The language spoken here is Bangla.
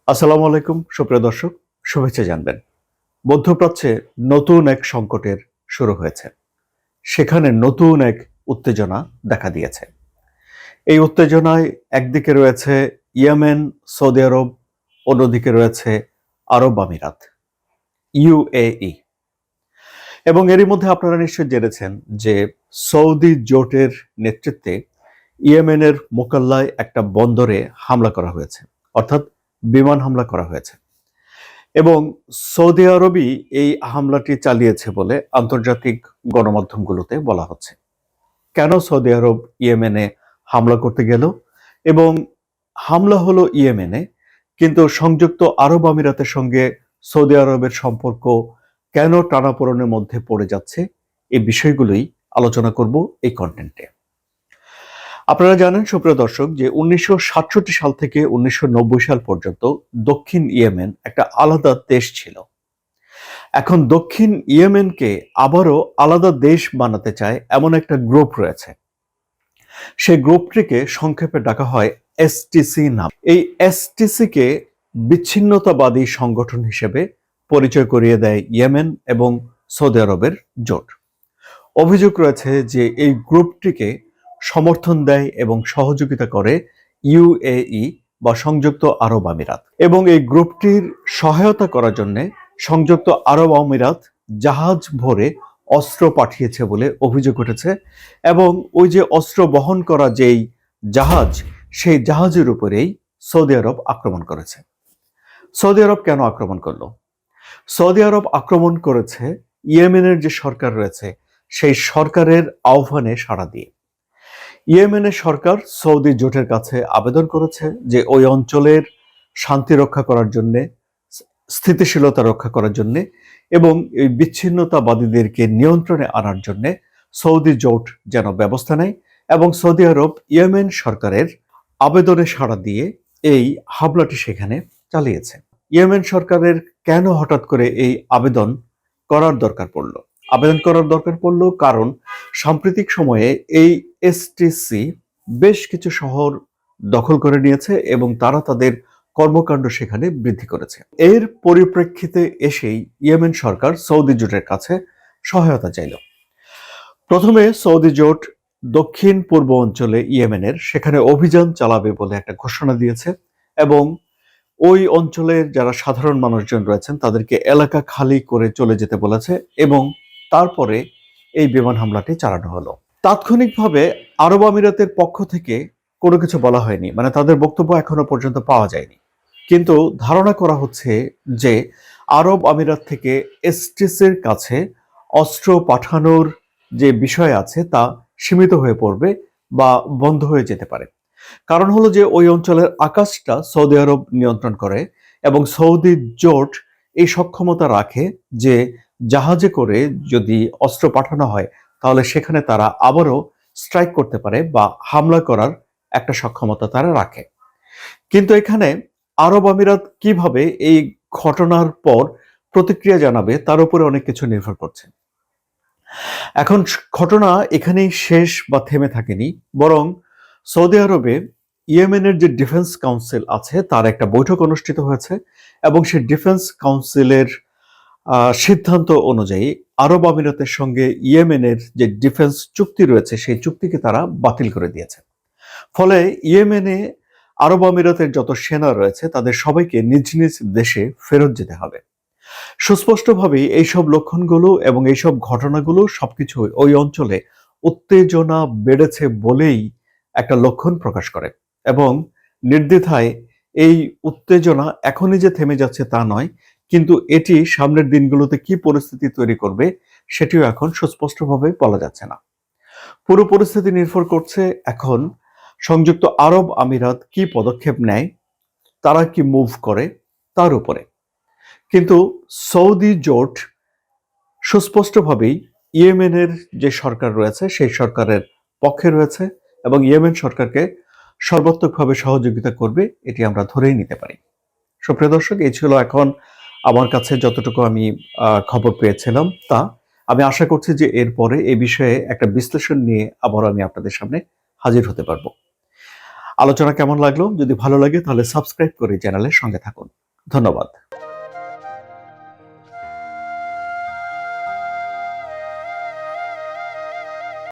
আসসালামু আলাইকুম সুপ্রিয় দর্শক, শুভেচ্ছা জানবেন। মধ্যপ্রাচ্যে নতুন এক সংকটের শুরু হয়েছে। সেখানে নতুন এক উত্তেজনা দেখা দিয়েছে। এই উত্তেজনায় একদিকে রয়েছে ইয়েমেন, সৌদি আরব, অন্যদিকে রয়েছে আরব আমিরাত, ইউএই। এবং এরই মধ্যে আপনারা নিশ্চয়ই জেনেছেন যে সৌদি জোটের নেতৃত্বে ইয়েমেনের মোকাল্লায় একটা বন্দরে হামলা করা হয়েছে, অর্থাৎ বিমান হামলা করা হয়েছে। এবং সৌদি আরবই এই হামলাটি চালিয়েছে বলে আন্তর্জাতিক গণমাধ্যমগুলোতে বলা হচ্ছে। কেন সৌদি আরব ইয়েমেনে হামলা করতে গেল এবং হামলা হলো ইয়েমেনে, কিন্তু সংযুক্ত আরব আমিরাতের সঙ্গে সৌদি আরবের সম্পর্ক কেন টানাপোড়েনের মধ্যে পড়ে যাচ্ছে, এই বিষয়গুলোই আলোচনা করব এই কন্টেন্টে। আপনারা জানেন সুপ্রিয় দর্শক যে 1967 সাল থেকে 1990 সাল পর্যন্ত দক্ষিণ ইয়েমেন একটা আলাদা দেশ ছিল। এখন দক্ষিণ ইয়েমেনকে আবারও আলাদা দেশ বানাতে চায় এমন একটা গ্রুপ রয়েছে। সেই গ্রুপটিকে সংক্ষেপে ডাকা হয় এসটিসি নাম। এই এসটিসি কে বিচ্ছিন্নতাবাদী সংগঠন হিসেবে পরিচয় করিয়ে দেয় ইয়েমেন এবং সৌদি আরবের জোট। অভিযোগ রয়েছে যে এই গ্রুপটিকে সমর্থন দেয় এবং সহযোগিতা করে ইউএই বা সংযুক্ত আরব আমিরাত, এবং এই গ্রুপটির সহায়তা করার জন্য সংযুক্ত আরব আমিরাত জাহাজ ভরে অস্ত্র পাঠিয়েছে বলে অভিযোগ উঠেছে। এবং ওই যে অস্ত্র বহন করা যেই জাহাজ, সেই জাহাজের উপরেই সৌদি আরব আক্রমণ করেছে। সৌদি আরব কেন আক্রমণ করলো? সৌদি আরব আক্রমণ করেছে ইয়েমেনের যে সরকার রয়েছে সেই সরকারের আহ্বানে সাড়া দিয়ে। ইয়েমেনের সরকার সৌদি জোটের কাছে আবেদন করেছে যে ওই অঞ্চলের শান্তি রক্ষা করার জন্য, স্থিতিশীলতা রক্ষা করার জন্য এবং এই বিচ্ছিন্নতাবাদীদেরকে নিয়ন্ত্রণে আনার জন্য সৌদি জোট যেন ব্যবস্থা নেয়। এবং সৌদি আরব ইয়েমেন সরকারের আবেদনে সাড়া দিয়ে এই হামলাটি সেখানে চালিয়েছে। ইয়েমেন সরকারের কেন হঠাৎ করে এই আবেদন করার দরকার পড়ল? আবেদন করার দরকার পড়ল কারণ সাম্প্রতিক সময়ে এই এসটিসি বেশ কিছু শহর দখল করে নিয়েছে এবং তারা তাদের কর্মকাণ্ড সেখানে বৃদ্ধি করেছে। এর পরিপ্রেক্ষিতে এসেই ইয়েমেন সরকার সৌদি জোটের কাছে সহায়তা চাইল। প্রথমে সৌদি জোট দক্ষিণ পূর্ব অঞ্চলে ইয়েমেনের সেখানে অভিযান চালাবে বলে একটা ঘোষণা দিয়েছে এবং ওই অঞ্চলের যারা সাধারণ মানুষজন রয়েছেন তাদেরকে এলাকা খালি করে চলে যেতে বলেছে এবং তারপরে এই বিমান হামলাটি চালানো হলো। তাৎক্ষণিকভাবে আরব আমিরাতের পক্ষ থেকে কোনো কিছু বলা হয়নি, মানে তাদের বক্তব্য এখনো পর্যন্ত পাওয়া যায়নি। কিন্তু ধারণা করা হচ্ছে যে আরব আমিরাত থেকে এসটিসির কাছে অস্ত্র পাঠানোর যে বিষয় আছে তা সীমিত হয়ে পড়বে বা বন্ধ হয়ে যেতে পারে। কারণ হলো যে ওই অঞ্চলের আকাশটা সৌদি আরব নিয়ন্ত্রণ করে এবং সৌদি জোট এই সক্ষমতা রাখে যে জাহাজে করে যদি অস্ত্র পাঠানো হয় তাহলে সেখানে তারা আবারও স্ট্রাইক করতে পারে বা হামলা করার একটা সক্ষমতা তারা রাখে। কিন্তু এখানে আরব আমিরাত কিভাবে এই ঘটনার পর প্রতিক্রিয়া জানাবে তার উপরে অনেক কিছু নির্ভর করছে। এখন ঘটনা এখানেই শেষ বা থেমে থাকেনি, বরং সৌদি আরবে ইয়েমেনের যে ডিফেন্স কাউন্সিল আছে তার একটা বৈঠক অনুষ্ঠিত হয়েছে এবং সেই ডিফেন্স কাউন্সিলের সিদ্ধান্ত অনুযায়ী আরব আমিরাতের সঙ্গে ইয়েমেনের যে ডিফেন্স চুক্তি রয়েছে সেই চুক্তিকে তারা বাতিল করে দিয়েছে। ফলে ইয়েমেনে আরব আমিরাতের যত সেনা রয়েছে তাদের সবাইকে নিজ নিজ দেশে ফেরত যেতে হবে। সুস্পষ্টভাবেই এইসব লক্ষণগুলো এবং এইসব ঘটনাগুলো সবকিছু ওই অঞ্চলে উত্তেজনা বেড়েছে বলেই একটা লক্ষণ প্রকাশ করে এবং নির্দ্বিধায় এই উত্তেজনা এখনই যে থেমে যাচ্ছে তা নয়, কিন্তু এটি সামনের দিনগুলোতে কি পরিস্থিতি তৈরি করবে সেটিও এখন সুস্পষ্টভাবে বলা যাচ্ছে না। পুরো পরিস্থিতি নির্ভর করছে এখন সংযুক্ত আরব আমিরাত কি পদক্ষেপ নেয়, তারা কি মুভ করে তার উপরে। কিন্তু সৌদি জোট সুস্পষ্টভাবেই ইয়েমেনের যে সরকার রয়েছে সেই সরকারের পক্ষে রয়েছে এবং ইয়েমেন সরকারকে সর্বাত্মকভাবে সহযোগিতা করবে, এটি আমরা ধরেই নিতে পারি। সুপ্রিয় দর্শক, এই ছিল এখন আমার কাছে যতটুকু আমি খবর পেয়েছিলাম তা। আমি আশা করছি যে এরপরে এই বিষয়ে একটা বিশ্লেষণ নিয়ে আবার আমি আপনাদের সামনে হাজির হতে পারবো। আলোচনা কেমন লাগলো? যদি ভালো লাগে তাহলে সাবস্ক্রাইব করে চ্যানেলের সঙ্গে থাকুন। ধন্যবাদ।